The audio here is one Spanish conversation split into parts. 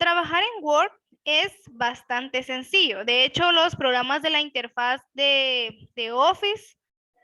Trabajar en Word es bastante sencillo. De hecho, los programas de la interfaz de Office,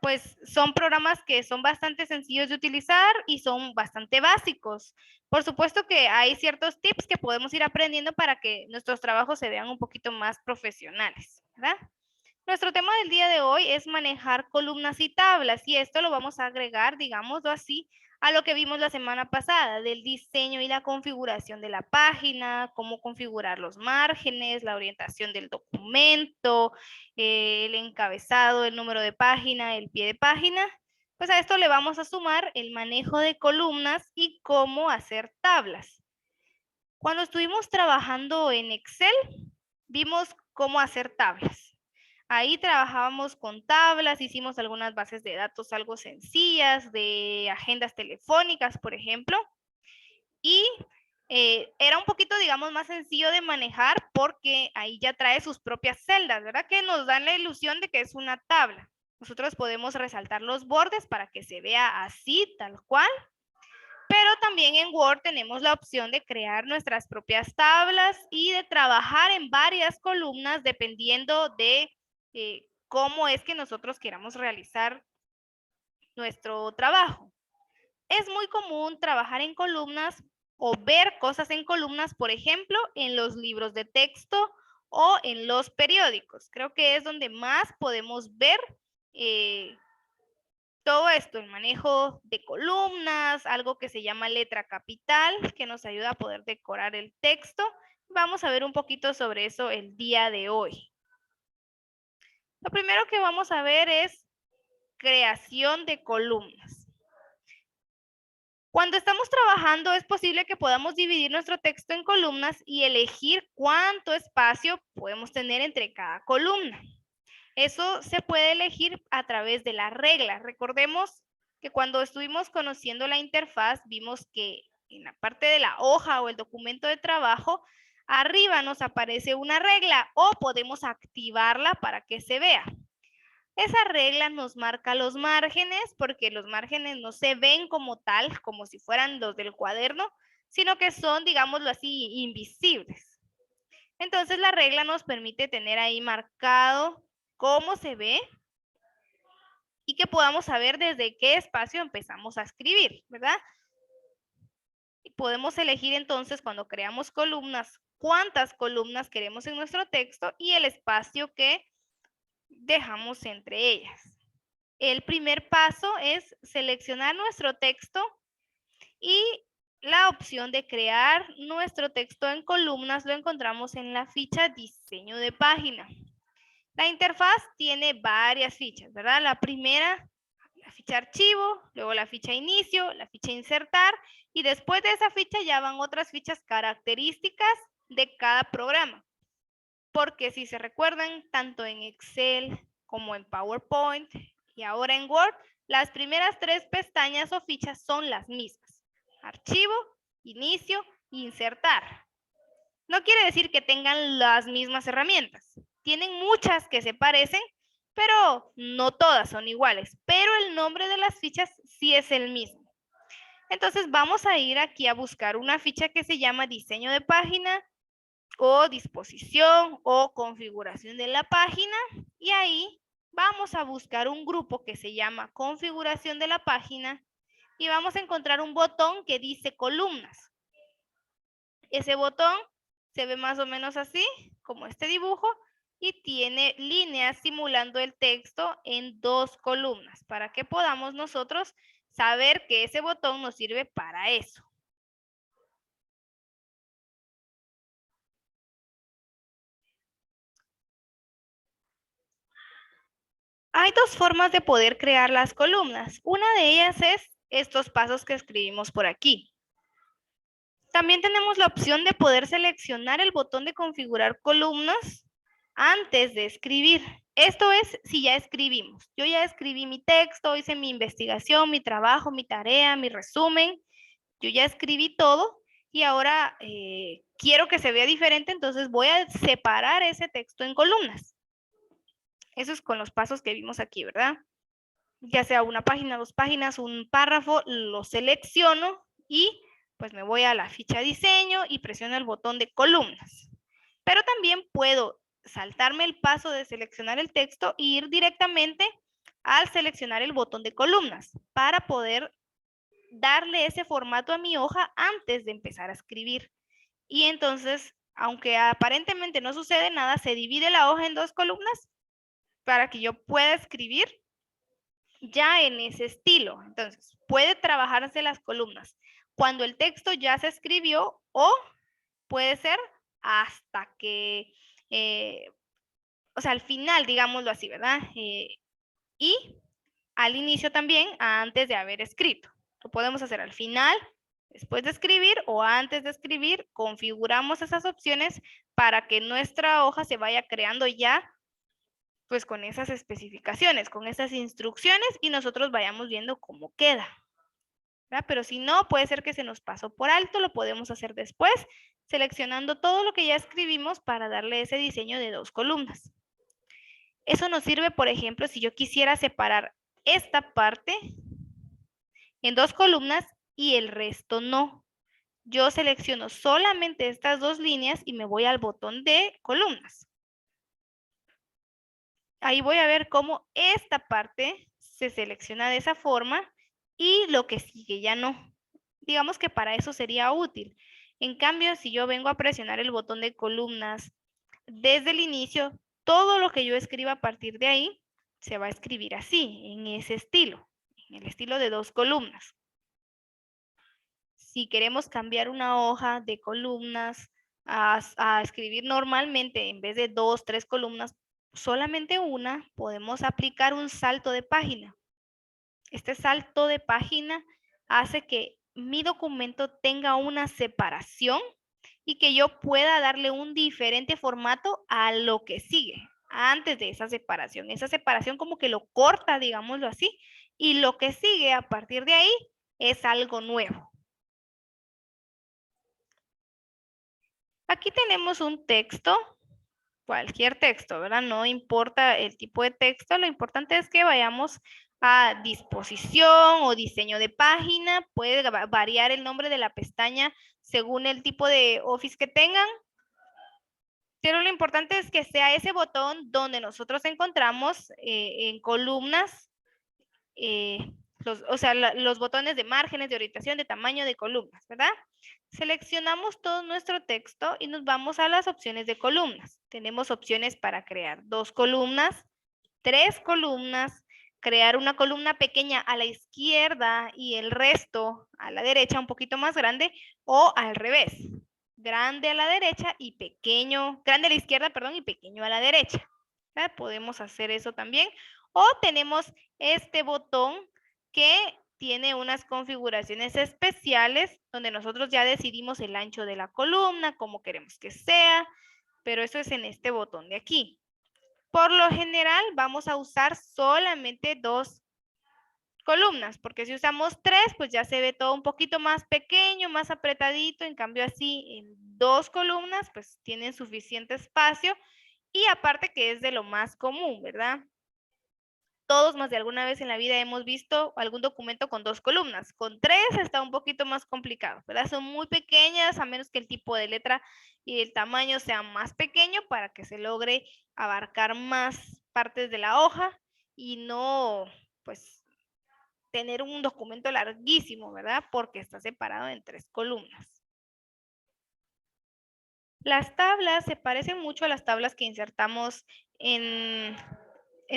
pues son programas que son bastante sencillos de utilizar y son bastante básicos. Por supuesto que hay ciertos tips que podemos ir aprendiendo para que nuestros trabajos se vean un poquito más profesionales, ¿verdad? Nuestro tema del día de hoy es manejar columnas y tablas, y esto lo vamos a agregar, digámoslo así, a lo que vimos la semana pasada del diseño y la configuración de la página, cómo configurar los márgenes, la orientación del documento, el encabezado, el número de página, el pie de página. Pues a esto le vamos a sumar el manejo de columnas y cómo hacer tablas. Cuando estuvimos trabajando en Excel, vimos cómo hacer tablas. Ahí trabajábamos con tablas, hicimos algunas bases de datos algo sencillas, de agendas telefónicas, por ejemplo, y era un poquito, digamos, más sencillo de manejar porque ahí ya trae sus propias celdas, ¿verdad? Que nos dan la ilusión de que es una tabla. Nosotros podemos resaltar los bordes para que se vea así, tal cual. Pero también en Word tenemos la opción de crear nuestras propias tablas y de trabajar en varias columnas dependiendo de cómo es que nosotros queramos realizar nuestro trabajo. Es muy común trabajar en columnas o ver cosas en columnas, por ejemplo, en los libros de texto o en los periódicos. Creo que es donde más podemos ver todo esto, el manejo de columnas, algo que se llama letra capital, que nos ayuda a poder decorar el texto. Vamos a ver un poquito sobre eso el día de hoy. Lo primero que vamos a ver es creación de columnas. Cuando estamos trabajando es posible que podamos dividir nuestro texto en columnas y elegir cuánto espacio podemos tener entre cada columna. Eso se puede elegir a través de la regla. Recordemos que cuando estuvimos conociendo la interfaz, vimos que en la parte de la hoja o el documento de trabajo, arriba nos aparece una regla o podemos activarla para que se vea. Esa regla nos marca los márgenes porque los márgenes no se ven como tal, como si fueran los del cuaderno, sino que son, digámoslo así, invisibles. Entonces la regla nos permite tener ahí marcado cómo se ve y que podamos saber desde qué espacio empezamos a escribir, ¿verdad? Y podemos elegir entonces cuando creamos columnas, cuántas columnas queremos en nuestro texto y el espacio que dejamos entre ellas. El primer paso es seleccionar nuestro texto y la opción de crear nuestro texto en columnas lo encontramos en la ficha diseño de página. La interfaz tiene varias fichas, ¿verdad? La primera, la ficha archivo, luego la ficha inicio, la ficha insertar y después de esa ficha ya van otras fichas características de cada programa. Porque si se recuerdan, tanto en Excel como en PowerPoint y ahora en Word, las primeras 3 pestañas o fichas son las mismas. Archivo, inicio, insertar. No quiere decir que tengan las mismas herramientas. Tienen muchas que se parecen, pero no todas son iguales. Pero el nombre de las fichas sí es el mismo. Entonces vamos a ir aquí a buscar una ficha que se llama diseño de página o disposición o configuración de la página y ahí vamos a buscar un grupo que se llama configuración de la página y vamos a encontrar un botón que dice columnas. Ese botón se ve más o menos así, como este dibujo, y tiene líneas simulando el texto en 2 columnas, para que podamos nosotros saber que ese botón nos sirve para eso. Hay 2 formas de poder crear las columnas. Una de ellas es estos pasos que escribimos por aquí. También tenemos la opción de poder seleccionar el botón de configurar columnas antes de escribir. Esto es si ya escribimos. Yo ya escribí mi texto, hice mi investigación, mi trabajo, mi tarea, mi resumen. Yo ya escribí todo y ahora quiero que se vea diferente, entonces voy a separar ese texto en columnas. Eso es con los pasos que vimos aquí, ¿verdad? Ya sea una página, 2 páginas, un párrafo, lo selecciono y pues me voy a la ficha diseño y presiono el botón de columnas. Pero también puedo saltarme el paso de seleccionar el texto e ir directamente al seleccionar el botón de columnas para poder darle ese formato a mi hoja antes de empezar a escribir. Y entonces, aunque aparentemente no sucede nada, se divide la hoja en 2 columnas para que yo pueda escribir ya en ese estilo. Entonces, puede trabajarse las columnas cuando el texto ya se escribió o puede ser hasta que, o sea, al final, digámoslo así, ¿verdad? Y al inicio también, antes de haber escrito. Lo podemos hacer al final, después de escribir o antes de escribir. Configuramos esas opciones para que nuestra hoja se vaya creando ya pues con esas especificaciones, con esas instrucciones y nosotros vayamos viendo cómo queda. ¿Verdad? Pero si no, puede ser que se nos pasó por alto, lo podemos hacer después, seleccionando todo lo que ya escribimos para darle ese diseño de 2 columnas. Eso nos sirve, por ejemplo, si yo quisiera separar esta parte en 2 columnas y el resto no. Yo selecciono solamente estas 2 líneas y me voy al botón de columnas. Ahí voy a ver cómo esta parte se selecciona de esa forma y lo que sigue ya no. Digamos que para eso sería útil. En cambio, si yo vengo a presionar el botón de columnas desde el inicio, todo lo que yo escriba a partir de ahí se va a escribir así, en ese estilo, en el estilo de 2 columnas. Si queremos cambiar una hoja de columnas a escribir normalmente, en vez de 2, 3 columnas, solamente una, podemos aplicar un salto de página. Este salto de página hace que mi documento tenga una separación y que yo pueda darle un diferente formato a lo que sigue antes de esa separación. Esa separación como que lo corta, digámoslo así, y lo que sigue a partir de ahí es algo nuevo. Aquí tenemos un texto, cualquier texto, ¿verdad? No importa el tipo de texto, lo importante es que vayamos a disposición o diseño de página, puede variar el nombre de la pestaña según el tipo de Office que tengan, pero lo importante es que sea ese botón donde nosotros encontramos en columnas, los botones de márgenes, de orientación, de tamaño de columnas, ¿verdad? Seleccionamos todo nuestro texto y nos vamos a las opciones de columnas. Tenemos opciones para crear 2 columnas, 3 columnas, crear una columna pequeña a la izquierda y el resto a la derecha, un poquito más grande, o al revés. Grande a la derecha y pequeño, grande a la izquierda, perdón, y pequeño a la derecha. ¿Verdad? Podemos hacer eso también. O tenemos este botón que tiene unas configuraciones especiales donde nosotros ya decidimos el ancho de la columna, cómo queremos que sea, pero eso es en este botón de aquí. Por lo general vamos a usar solamente 2 columnas, porque si usamos 3, pues ya se ve todo un poquito más pequeño, más apretadito, en cambio así en 2 columnas pues tienen suficiente espacio y aparte que es de lo más común, ¿verdad? Todos más de alguna vez en la vida hemos visto algún documento con 2 columnas. Con 3 está un poquito más complicado, ¿verdad? Son muy pequeñas, a menos que el tipo de letra y el tamaño sea más pequeño para que se logre abarcar más partes de la hoja y no, pues, tener un documento larguísimo, ¿verdad? Porque está separado en 3 columnas. Las tablas se parecen mucho a las tablas que insertamos en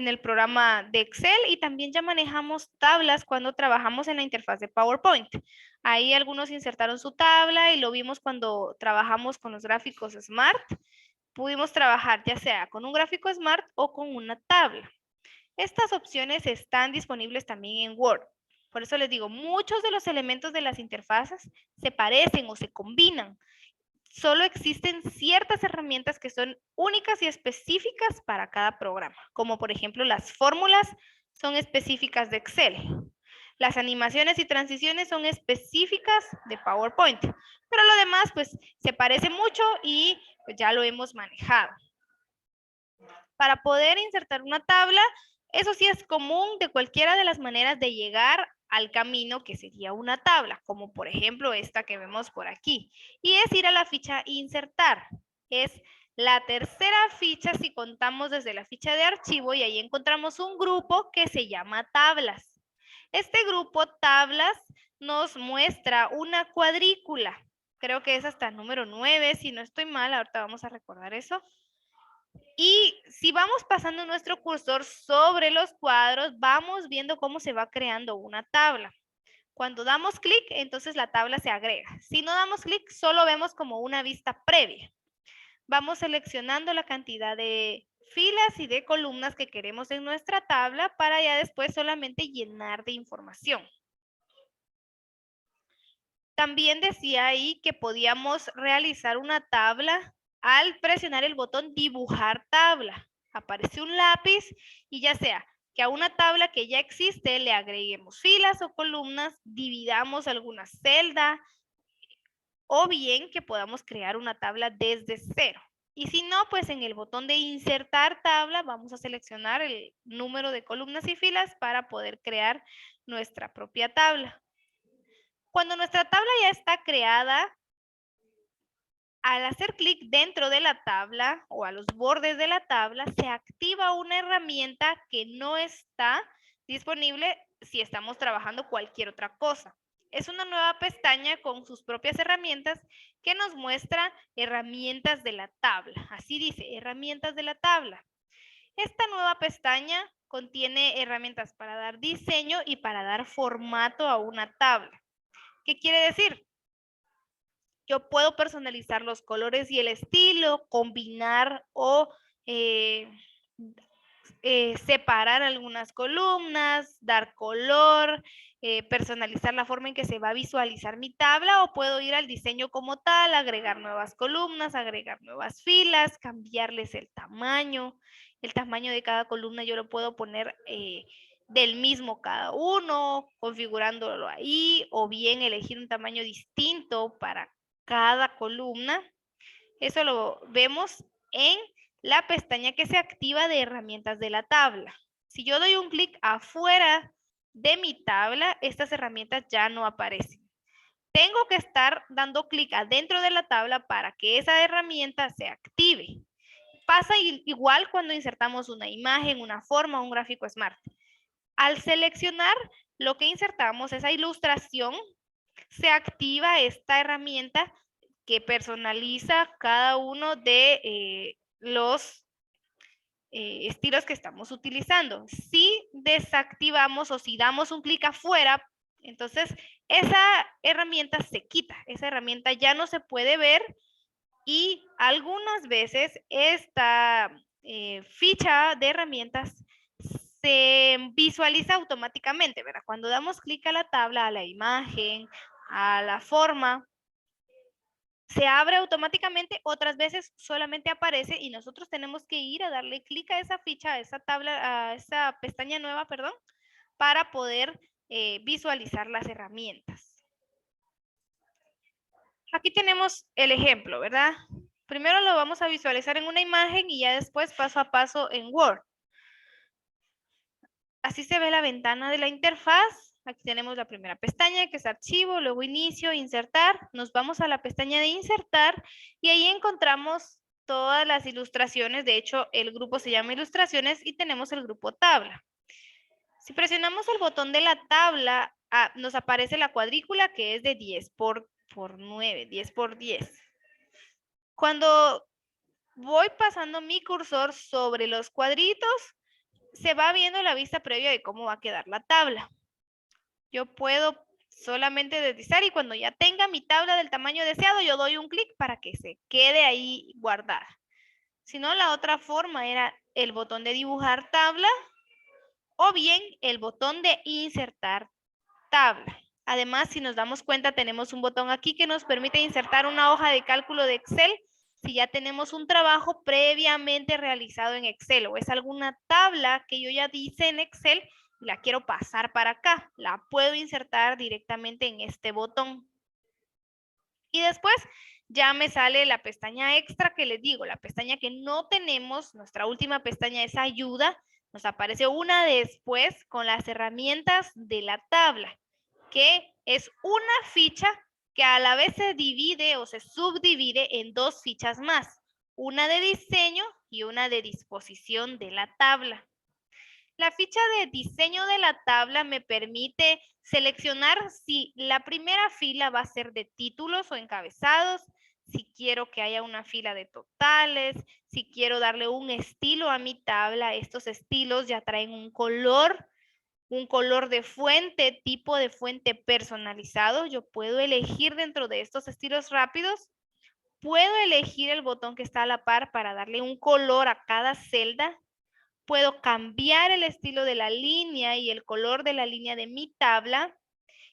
el programa de Excel y también ya manejamos tablas cuando trabajamos en la interfaz de PowerPoint. Ahí algunos insertaron su tabla y lo vimos cuando trabajamos con los gráficos Smart. Pudimos trabajar ya sea con un gráfico Smart o con una tabla. Estas opciones están disponibles también en Word. Por eso les digo, muchos de los elementos de las interfaces se parecen o se combinan. Solo existen ciertas herramientas que son únicas y específicas para cada programa, como por ejemplo las fórmulas son específicas de Excel. Las animaciones y transiciones son específicas de PowerPoint, pero lo demás pues se parece mucho y pues, ya lo hemos manejado. Para poder insertar una tabla, eso sí es común de cualquiera de las maneras de llegar al camino que sería una tabla, como por ejemplo esta que vemos por aquí. Y es ir a la ficha insertar. Es la tercera ficha si contamos desde la ficha de archivo y ahí encontramos un grupo que se llama tablas. Este grupo tablas nos muestra una cuadrícula. Creo que es hasta el número 9, si no estoy mal, ahorita vamos a recordar eso. Y si vamos pasando nuestro cursor sobre los cuadros, vamos viendo cómo se va creando una tabla. Cuando damos clic, entonces la tabla se agrega. Si no damos clic, solo vemos como una vista previa. Vamos seleccionando la cantidad de filas y de columnas que queremos en nuestra tabla para ya después solamente llenar de información. También decía ahí que podíamos realizar una tabla al presionar el botón dibujar tabla. Aparece un lápiz y ya sea que a una tabla que ya existe le agreguemos filas o columnas, dividamos alguna celda o bien que podamos crear una tabla desde cero. Y si no, pues en el botón de insertar tabla vamos a seleccionar el número de columnas y filas para poder crear nuestra propia tabla. Cuando nuestra tabla ya está creada, al hacer clic dentro de la tabla o a los bordes de la tabla, se activa una herramienta que no está disponible si estamos trabajando cualquier otra cosa. Es una nueva pestaña con sus propias herramientas que nos muestra herramientas de la tabla. Así dice, herramientas de la tabla. Esta nueva pestaña contiene herramientas para dar diseño y para dar formato a una tabla. ¿Qué quiere decir? Yo puedo personalizar los colores y el estilo, combinar o separar algunas columnas, dar color, personalizar la forma en que se va a visualizar mi tabla, o puedo ir al diseño como tal, agregar nuevas columnas, agregar nuevas filas, cambiarles el tamaño. El tamaño de cada columna yo lo puedo poner del mismo cada uno, configurándolo ahí, o bien elegir un tamaño distinto para cada columna. Eso lo vemos en la pestaña que se activa de herramientas de la tabla. Si yo doy un clic afuera de mi tabla, estas herramientas ya no aparecen. Tengo que estar dando clic adentro de la tabla para que esa herramienta se active. Pasa igual cuando insertamos una imagen, una forma, un gráfico Smart. Al seleccionar lo que insertamos, esa ilustración, se activa esta herramienta que personaliza cada uno de los estilos que estamos utilizando. Si desactivamos o si damos un clic afuera, entonces esa herramienta se quita, esa herramienta ya no se puede ver y algunas veces esta ficha de herramientas se visualiza automáticamente, ¿verdad? Cuando damos clic a la tabla, a la imagen, a la forma, se abre automáticamente, otras veces solamente aparece y nosotros tenemos que ir a darle clic a esa ficha, a esa tabla, a esa pestaña nueva, perdón, para poder visualizar las herramientas. Aquí tenemos el ejemplo, ¿verdad? Primero lo vamos a visualizar en una imagen y ya después paso a paso en Word. Así se ve la ventana de la interfaz. Aquí tenemos la primera pestaña que es archivo, luego inicio, insertar. Nos vamos a la pestaña de insertar y ahí encontramos todas las ilustraciones. De hecho, el grupo se llama ilustraciones y tenemos el grupo tabla. Si presionamos el botón de la tabla, nos aparece la cuadrícula que es de 10 por 9, 10 por 10. Cuando voy pasando mi cursor sobre los cuadritos, se va viendo la vista previa de cómo va a quedar la tabla. Yo puedo solamente deslizar y cuando ya tenga mi tabla del tamaño deseado, yo doy un clic para que se quede ahí guardada. Si no, la otra forma era el botón de dibujar tabla o bien el botón de insertar tabla. Además, si nos damos cuenta, tenemos un botón aquí que nos permite insertar una hoja de cálculo de Excel si ya tenemos un trabajo previamente realizado en Excel o es alguna tabla que yo ya hice en Excel y la quiero pasar para acá. La puedo insertar directamente en este botón. Y después ya me sale la pestaña extra que les digo, la pestaña que no tenemos, nuestra última pestaña es ayuda, Nos aparece una después con las herramientas de la tabla, que es una ficha que a la vez se divide o se subdivide en dos fichas más, una de diseño y una de disposición de la tabla. La ficha de diseño de la tabla me permite seleccionar si la primera fila va a ser de títulos o encabezados, si quiero que haya una fila de totales, si quiero darle un estilo a mi tabla. Estos estilos ya traen un color de fuente, tipo de fuente personalizado. Yo puedo elegir dentro de estos estilos rápidos. Puedo elegir el botón que está a la par para darle un color a cada celda. Puedo cambiar el estilo de la línea y el color de la línea de mi tabla.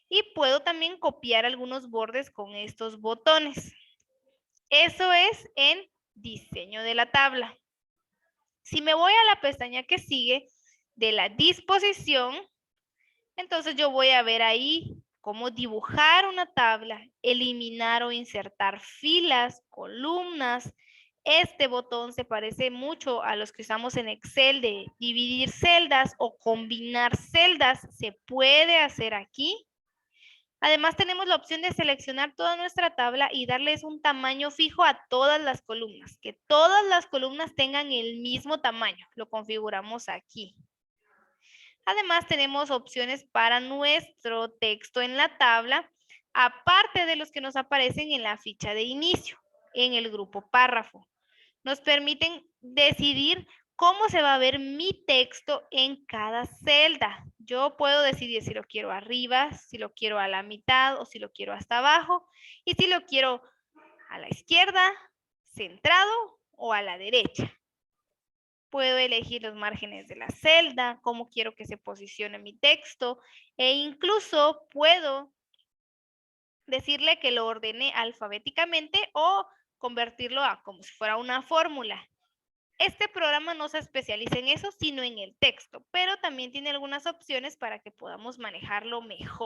Y puedo también copiar algunos bordes con estos botones. Eso es en diseño de la tabla. Si me voy a la pestaña que sigue de la disposición, entonces yo voy a ver ahí cómo dibujar una tabla, eliminar o insertar filas, columnas. Este botón se parece mucho a los que usamos en Excel de dividir celdas o combinar celdas. Se puede hacer aquí. Además tenemos la opción de seleccionar toda nuestra tabla y darles un tamaño fijo a todas las columnas. Que todas las columnas tengan el mismo tamaño. Lo configuramos aquí. Además, tenemos opciones para nuestro texto en la tabla, aparte de los que nos aparecen en la ficha de inicio, en el grupo párrafo. Nos permiten decidir cómo se va a ver mi texto en cada celda. Yo puedo decidir si lo quiero arriba, si lo quiero a la mitad o si lo quiero hasta abajo, y si lo quiero a la izquierda, centrado o a la derecha. Puedo elegir los márgenes de la celda, cómo quiero que se posicione mi texto e incluso puedo decirle que lo ordene alfabéticamente o convertirlo a como si fuera una fórmula. Este programa no se especializa en eso, sino en el texto, pero también tiene algunas opciones para que podamos manejarlo mejor.